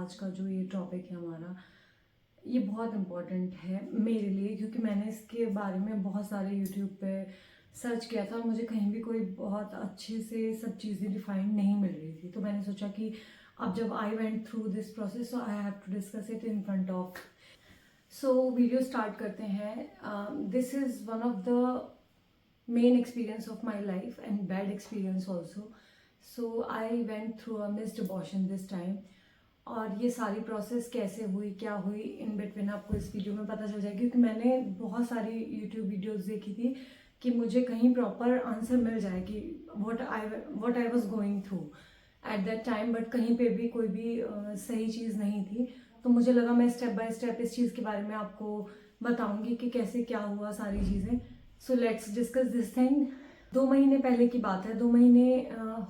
आज का जो ये टॉपिक है हमारा, ये बहुत इम्पोर्टेंट है मेरे लिए, क्योंकि मैंने इसके बारे में बहुत सारे यूट्यूब पे सर्च किया था और मुझे कहीं भी कोई बहुत अच्छे से सब चीज़ें डिफाइन नहीं मिल रही थी। तो मैंने सोचा कि अब जब I went through this process, so I have to discuss it in front of. So video start करते हैं। This is one of the main experience of my life and bad experience also. So I went through a missed abortion this time. और ये सारी process कैसे हुई, क्या हुई, in between आपको इस वीडियो में पता चल जाएगा, क्योंकि मैंने बहुत सारी यूट्यूब वीडियोस देखी थी कि मुझे कहीं प्रॉपर आंसर मिल जाए कि what I was going through at that time, but कहीं पे भी कोई भी सही चीज़ नहीं थी। तो मुझे लगा मैं स्टेप बाय स्टेप इस चीज़ के बारे में आपको बताऊंगी कि कैसे क्या हुआ सारी चीज़ें। So let's discuss this thing. 2 महीने पहले की बात है, 2 महीने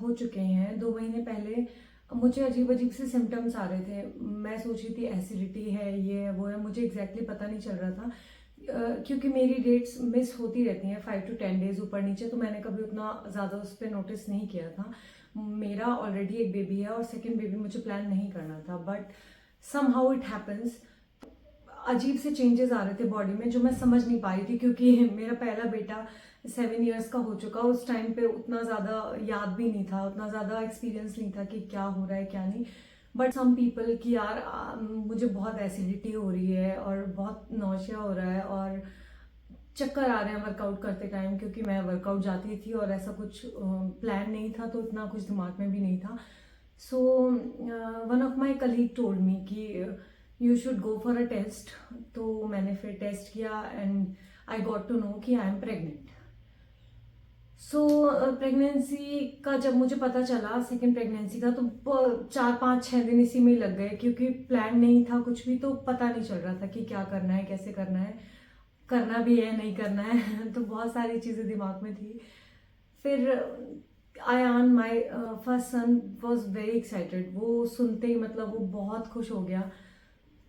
हो चुके हैं। 2 महीने पहले मुझे अजीब अजीब से सिम्टम्स आ रहे थे। मैं सोच रही थी एसिडिटी है, ये है, वो है, मुझे एग्जैक्टली पता नहीं चल रहा था। क्योंकि मेरी डेट्स मिस होती रहती हैं 5 to 10 डेज ऊपर नीचे, तो मैंने कभी उतना ज़्यादा उस पर नोटिस नहीं किया था। मेरा ऑलरेडी एक बेबी है और सेकेंड बेबी मुझे प्लान नहीं करना था, but somehow it happens. अजीब से चेंजेस आ रहे थे बॉडी में जो मैं समझ नहीं पा रही थी, क्योंकि मेरा पहला बेटा 7 years का हो चुका। उस टाइम पे उतना ज़्यादा याद भी नहीं था, उतना ज़्यादा एक्सपीरियंस नहीं था कि क्या हो रहा है क्या नहीं। बट सम पीपल कि यार मुझे बहुत एसिडिटी हो रही है और बहुत नौशिया हो रहा है और चक्कर आ रहे हैं वर्कआउट करते टाइम, क्योंकि मैं वर्कआउट जाती थी और ऐसा कुछ प्लान नहीं था, तो इतना कुछ दिमाग में भी नहीं था। So one of my colleague told me कि you should go for a test. तो मैंने फिर टेस्ट किया and I got to know कि I am pregnant. So pregnancy का जब मुझे पता चला, सेकेंड प्रेगनेंसी का, तो 4 5 6 दिन इसी में ही लग गए, क्योंकि प्लान नहीं था कुछ भी, तो पता नहीं चल रहा था कि क्या करना है, कैसे करना है, करना भी है नहीं करना है। तो बहुत सारी चीज़ें दिमाग में थी। फिर Ayaan my first son was very excited. वो सुनते ही मतलब वो बहुत खुश हो गया।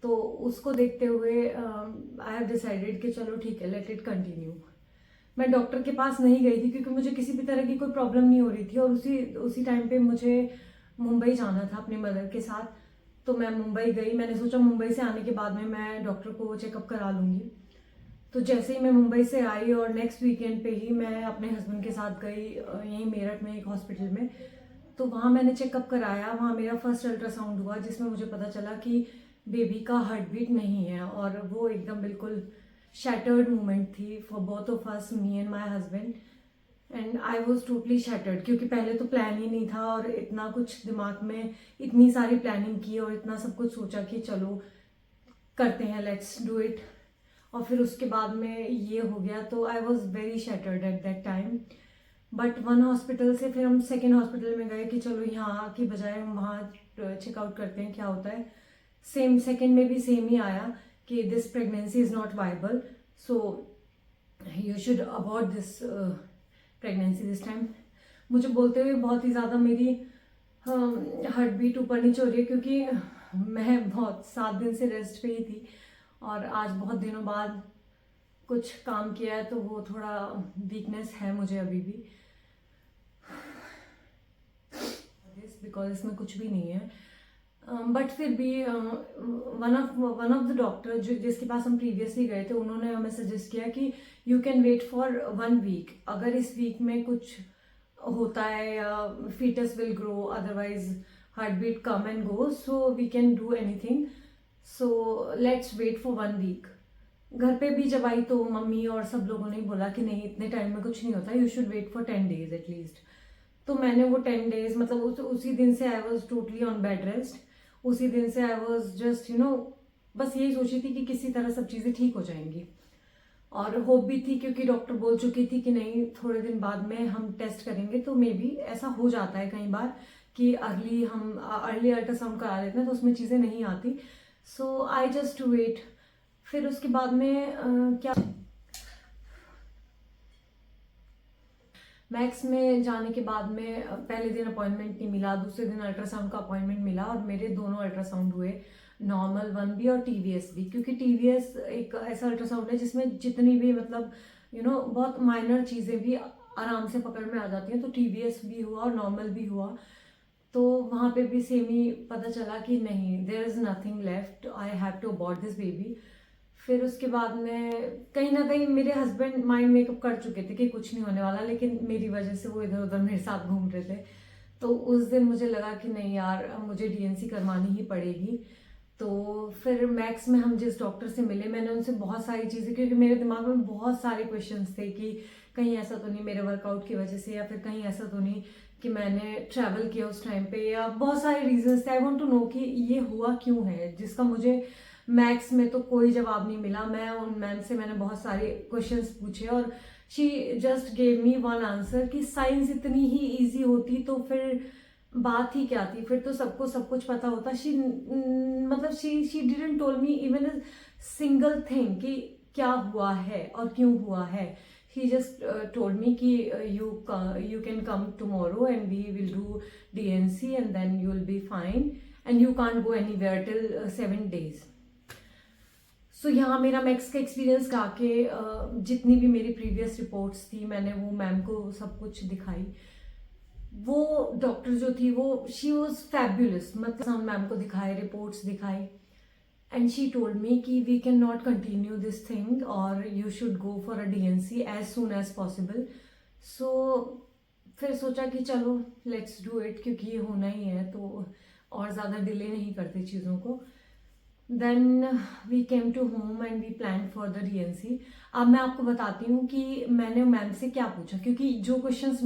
तो उसको देखते हुए आई हैव डिसाइडेड कि चलो ठीक है, लेट इट कंटिन्यू। मैं डॉक्टर के पास नहीं गई थी क्योंकि मुझे किसी भी तरह की कोई प्रॉब्लम नहीं हो रही थी, और उसी टाइम पे मुझे मुंबई जाना था अपनी मदर के साथ। तो मैं मुंबई गई। मैंने सोचा मुंबई से आने के बाद में मैं डॉक्टर को चेकअप करा लूँगी। तो जैसे ही मैं मुंबई से आई और नेक्स्ट वीकेंड पे ही मैं अपने हस्बैंड के साथ गई यहीं मेरठ में एक हॉस्पिटल में। तो वहाँ मैंने चेकअप कराया। वहाँ मेरा फर्स्ट अल्ट्रासाउंड हुआ, जिसमें मुझे पता चला कि बेबी का हार्ट बीट नहीं है, और वो एकदम बिल्कुल शैटर्ड मोमेंट थी for both of us, me and my husband. And I was totally shattered, क्योंकि पहले तो प्लान ही नहीं था और इतना कुछ दिमाग में, इतनी सारी प्लानिंग की और इतना सब कुछ सोचा कि चलो करते हैं, लेट्स डू इट। और फिर उसके बाद में ये हो गया, तो I was very shattered at that time. But one hospital से फिर हम सेकेंड हॉस्पिटल में गए कि चलो यहाँ की बजाय हम वहाँ चेकआउट करते हैं क्या होता है। सेम सेकेंड में भी सेम ही आया कि this pregnancy is not viable, so you should abort this pregnancy this time. मुझे बोलते हुए बहुत ही ज़्यादा मेरी हार्ट बीट ऊपर नीचे हो रही है, क्योंकि मैं बहुत 7 दिन से रेस्ट पे ही थी और आज बहुत दिनों बाद कुछ काम किया है, तो वो थोड़ा वीकनेस है मुझे अभी भी, बिकॉज इसमें कुछ भी नहीं है। बट फिर भी वन ऑफ द डॉक्टर जो जिसके पास हम प्रीवियसली गए थे, उन्होंने हमें सजेस्ट किया कि you can wait for 1 week. अगर इस वीक में कुछ होता है या fetus will grow, otherwise heart beat come and go, so we can do anything, so let's wait for 1 week. घर पे भी जब आई तो मम्मी और सब लोगों ने बोला कि नहीं, इतने टाइम में कुछ नहीं होता, you should wait for 10 days at least. तो मैंने वो 10 days, मतलब उसी दिन से I was totally on bed rest. उसी दिन से आई वॉज जस्ट बस यही सोची थी कि किसी तरह सब चीज़ें ठीक हो जाएंगी, और होप भी थी क्योंकि डॉक्टर बोल चुकी थी कि नहीं, थोड़े दिन बाद में हम टेस्ट करेंगे। तो मे बी ऐसा हो जाता है कई बार कि अर्ली अल्ट्रासाउंड करा लेते हैं तो उसमें चीज़ें नहीं आती। सो आई जस्ट वेट। फिर उसके बाद में क्या, मैक्स में जाने के बाद में पहले दिन अपॉइंटमेंट नहीं मिला, दूसरे दिन अल्ट्रासाउंड का अपॉइंटमेंट मिला, और मेरे दोनों अल्ट्रासाउंड हुए, नॉर्मल 1 भी और टीवीएस भी। क्योंकि टीवीएस एक ऐसा अल्ट्रासाउंड है जिसमें जितनी भी मतलब बहुत माइनर चीज़ें भी आराम से पकड़ में आ जाती हैं। तो टीवीएस भी हुआ और नॉर्मल भी हुआ। तो वहाँ पे भी सेम ही पता चला कि नहीं, there is nothing left, I have to abort this baby. फिर उसके बाद में कहीं ना कहीं मेरे हस्बैंड माइंड मेकअप कर चुके थे कि कुछ नहीं होने वाला, लेकिन मेरी वजह से वो इधर उधर मेरे साथ घूम रहे थे। तो उस दिन मुझे लगा कि नहीं यार, मुझे डीएनसी करवानी ही पड़ेगी। तो फिर मैक्स में हम जिस डॉक्टर से मिले, मैंने उनसे बहुत सारी चीज़ें, क्योंकि मेरे दिमाग में बहुत सारे क्वेश्चंस थे कि कहीं ऐसा तो नहीं मेरे वर्कआउट की वजह से, या फिर कहीं ऐसा तो नहीं कि मैंने ट्रैवल किया उस टाइम पे, या बहुत सारे रीजंस थे। आई वांट टू नो कि ये हुआ क्यों है, जिसका मुझे मैथ्स में तो कोई जवाब नहीं मिला। मैं उन मैम से मैंने बहुत सारे क्वेश्चंस पूछे और she just gave me one answer कि साइंस इतनी ही इजी होती तो फिर बात ही क्या थी, फिर तो सबको सब कुछ पता होता। मतलब she didn't told me even a single thing कि क्या हुआ है और क्यों हुआ है। he just told me कि you can come tomorrow and we will do DNC and then you will be fine and you can't go anywhere till 7 days. सो यहाँ मेरा मैक्स का एक्सपीरियंस गा के जितनी भी मेरी प्रीवियस रिपोर्ट्स थी मैंने वो मैम को सब कुछ दिखाई। वो डॉक्टर जो थी वो शी वॉज फैब्यूलस, मतलब हम मैम को दिखाए, रिपोर्ट्स दिखाई, एंड शी टोल्ड मी कि we can not continue this thing और you should go for a DNC as soon as possible. So फिर सोचा कि चलो लेट्स डू इट, क्योंकि ये होना ही है तो और ज़्यादा डिले नहीं करते चीज़ों को। Then we came to home and we plan for the DNC. अब मैं आपको बताती हूँ कि मैंने मैम से क्या पूछा, क्योंकि जो क्वेश्चंस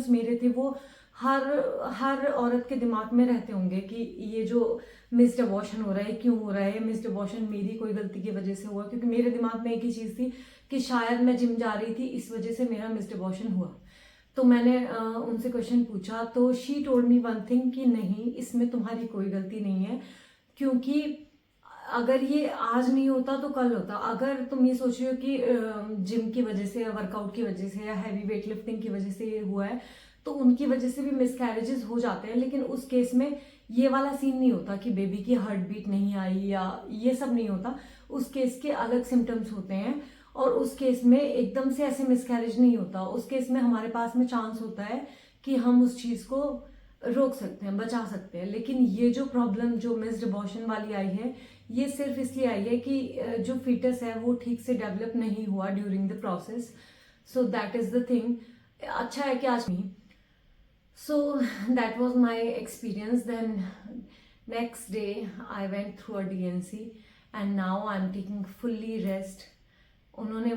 मेरे थे वो हर औरत के दिमाग में रहते होंगे कि ये जो मिस्ड अबॉर्शन हो रहा है क्यों हो रहा है, मिस्ड अबॉर्शन मेरी कोई गलती की वजह से हुआ। क्योंकि मेरे दिमाग में एक ही चीज़ थी कि शायद मैं जिम जा रही थी, इस वजह से मेरा मिस्ड अबॉर्शन हुआ। तो मैंने उनसे क्वेश्चन पूछा तो she told me one thing कि नहीं, इसमें तुम्हारी कोई गलती नहीं है, क्योंकि अगर ये आज नहीं होता तो कल होता। अगर तुम ये सोच रहे हो कि जिम की वजह से या वर्कआउट की वजह से या हैवी वेट लिफ्टिंग की वजह से ये हुआ है, तो उनकी वजह से भी मिसकैरेजेस हो जाते हैं, लेकिन उस केस में ये वाला सीन नहीं होता कि बेबी की हार्ट बीट नहीं आई या ये सब नहीं होता। उस केस के अलग सिम्टम्स होते हैं और उस केस में एकदम से ऐसे मिसकैरेज नहीं होता। उस केस में हमारे पास में चांस होता है कि हम उस चीज़ को रोक सकते हैं, बचा सकते हैं। लेकिन ये जो प्रॉब्लम जो मिस्ड अबॉर्शन वाली आई है, ये सिर्फ इसलिए आई है कि जो फीटस है वो ठीक से डेवलप नहीं हुआ during the process. So that is the thing. अच्छा है कि आज नहीं। So that was my experience. Then next day I went through a DNC and now I am taking fully rest. मैंने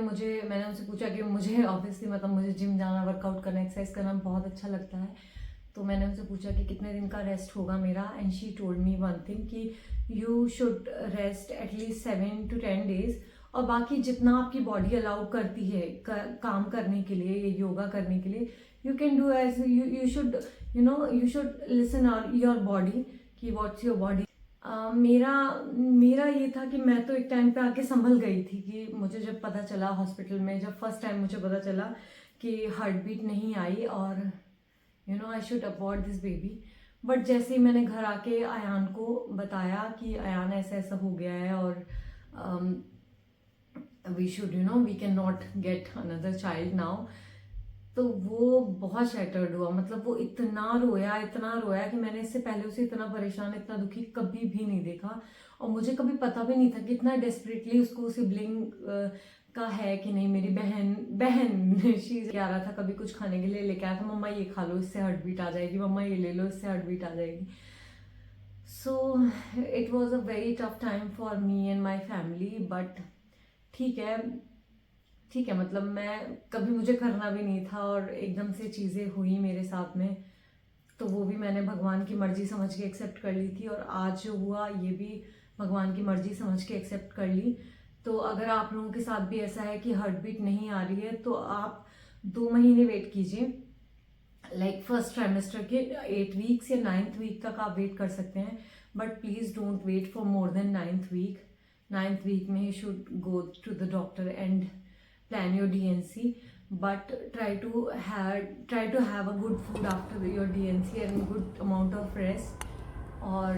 उनसे पूछा कि मुझे ऑब्वियसली मतलब मुझे जिम जाना, वर्कआउट करना, एक्सरसाइज करना बहुत अच्छा लगता है। तो मैंने उनसे पूछा कि कितने दिन का रेस्ट होगा मेरा, and she told me one thing कि you should rest at least 7 to 10 days। और बाकी जितना आपकी बॉडी अलाउ करती है काम करने के लिए, योगा करने के लिए, you can do as you should you should listen your body कि व्हाट्स योर बॉडी। मेरा ये था कि मैं तो एक टाइम पे आके संभल गई थी कि मुझे जब पता चला हॉस्पिटल में, जब फर्स्ट टाइम मुझे पता चला कि हार्ट बीट नहीं आई और I should abort this baby. But जैसे ही मैंने घर आके अयान को बताया कि अयान ऐसा ऐसा हो गया है और we should we can not get another child now, तो वो बहुत शैटर्ड हुआ। मतलब वो इतना रोया कि मैंने इससे पहले उसे इतना परेशान, इतना दुखी कभी भी नहीं देखा। और मुझे कभी पता भी नहीं था कि इतना डेस्परेटली उसको सिबलिंग का है कि नहीं। मेरी बहन शी आ रहा था, कभी कुछ खाने के लिए लेके आया था, मम्मा ये खा लो इससे हार्ट बीट आ जाएगी, मम्मा ये ले लो इससे हार्ट बीट आ जाएगी। So it was a very tough time for me and my family. But ठीक है, मतलब मैं कभी मुझे करना भी नहीं था और एकदम से चीज़ें हुई मेरे साथ में, तो वो भी मैंने भगवान की मर्जी समझ के एक्सेप्ट कर ली थी। और आज जो हुआ ये भी भगवान की मर्जी समझ के एक्सेप्ट कर ली। तो अगर आप लोगों के साथ भी ऐसा है कि हार्ट बीट नहीं आ रही है, तो आप 2 महीने वेट कीजिए। लाइक फर्स्ट ट्राइमेस्टर के 8 weeks या 9th week तक आप वेट कर सकते हैं, but please don't wait for more than 9th week। 9th week में you should go to the doctor and plan your DNC, but try to have a good food after your DNC and good amount of rest। और